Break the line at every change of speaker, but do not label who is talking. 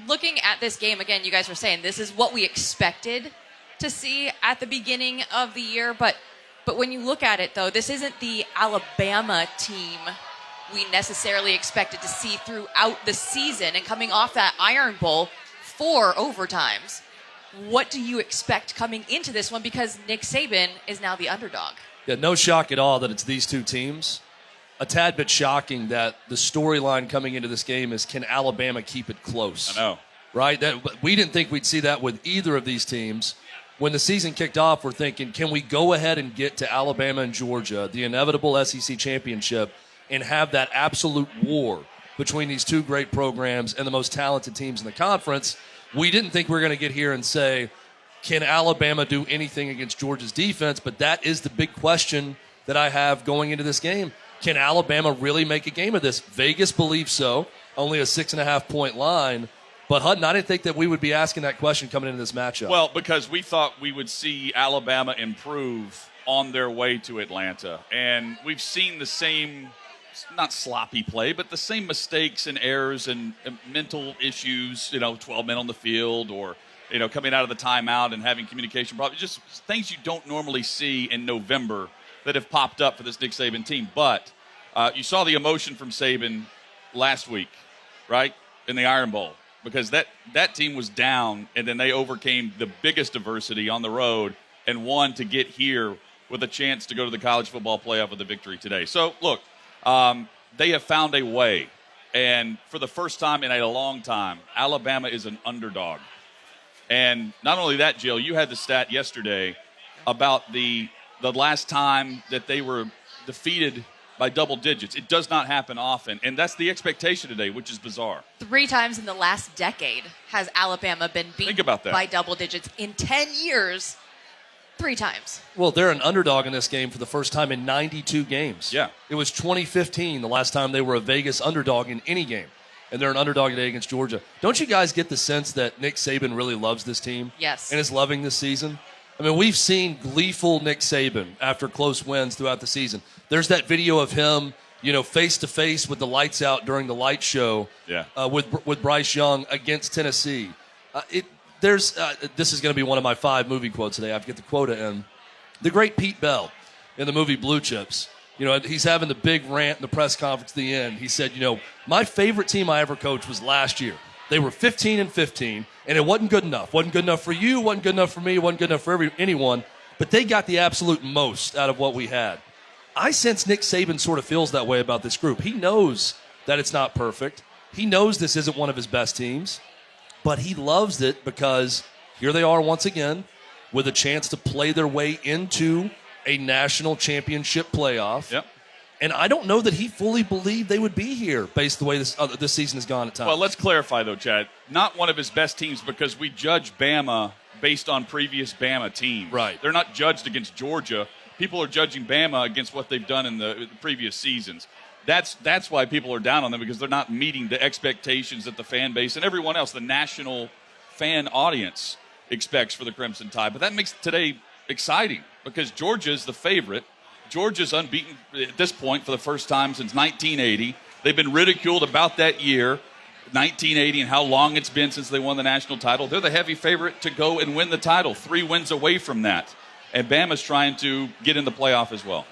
looking at this game, again, you guys were saying this is what we expected to see at the beginning of the year. But when you look at it, though, this isn't the Alabama team we necessarily expected to see throughout the season. And coming off that Iron Bowl, 4 overtimes, what do you expect coming into this one? Because Nick Saban is now the underdog.
Yeah, no shock at all that it's these two teams. A tad bit shocking that the storyline coming into this game is, can Alabama keep it close?
I know.
Right? We didn't think we'd see that with either of these teams. When the season kicked off, we're thinking, can we go ahead and get to Alabama and Georgia, the inevitable SEC championship, and have that absolute war between these two great programs and the most talented teams in the conference? We didn't think we were going to get here and say, can Alabama do anything against Georgia's defense? But that is the big question that I have going into this game. Can Alabama really make a game of this? Vegas believes so, only a 6.5-point line. But, Hutton, I didn't think that we would be asking that question coming into this matchup.
Well, because we thought we would see Alabama improve on their way to Atlanta. And we've seen the same, not sloppy play, but the same mistakes and errors and mental issues, 12 men on the field or, coming out of the timeout and having communication problems. Just things you don't normally see in November that have popped up for this Nick Saban team. But you saw the emotion from Saban last week, right, in the Iron Bowl. Because that team was down, and then they overcame the biggest adversity on the road and won to get here with a chance to go to the college football playoff with a victory today. So, look, they have found a way. And for the first time in a long time, Alabama is an underdog. And not only that, Jill, you had the stat yesterday about the last time that they were defeated by double digits. It does not happen often, and that's the expectation today, which is bizarre.
3 times in the last decade has Alabama been beaten by double digits. In 10 years, 3 times.
Well, they're an underdog in this game for the first time in 92 games.
Yeah.
It was 2015, the last time they were a Vegas underdog in any game, and they're an underdog today against Georgia. Don't you guys get the sense that Nick Saban really loves this team?
Yes.
And is loving this season? I mean, we've seen gleeful Nick Saban after close wins throughout the season. There's that video of him, face-to-face with the lights out during the light show with Bryce Young against Tennessee. This is going to be one of my 5 movie quotes today. I have to get the quota in. The great Pete Bell in the movie Blue Chips. He's having the big rant in the press conference at the end. He said, my favorite team I ever coached was last year. They were 15-15, and it wasn't good enough. Wasn't good enough for you, wasn't good enough for me, wasn't good enough for anyone. But they got the absolute most out of what we had. I sense Nick Saban sort of feels that way about this group. He knows that it's not perfect. He knows this isn't one of his best teams. But he loves it because here they are once again with a chance to play their way into a national championship playoff.
Yep.
And I don't know that he fully believed they would be here based the way this season has gone at times.
Well, let's clarify, though, Chad. Not one of his best teams because we judge Bama based on previous Bama teams.
Right.
They're not judged against Georgia. People are judging Bama against what they've done in the previous seasons. That's why people are down on them, because they're not meeting the expectations that the fan base and everyone else, the national fan audience, expects for the Crimson Tide. But that makes today exciting because Georgia's the favorite. Georgia's unbeaten at this point for the first time since 1980. They've been ridiculed about that year, 1980, and how long it's been since they won the national title. They're the heavy favorite to go and win the title, 3 wins away from that. And Bama's trying to get in the playoff as well.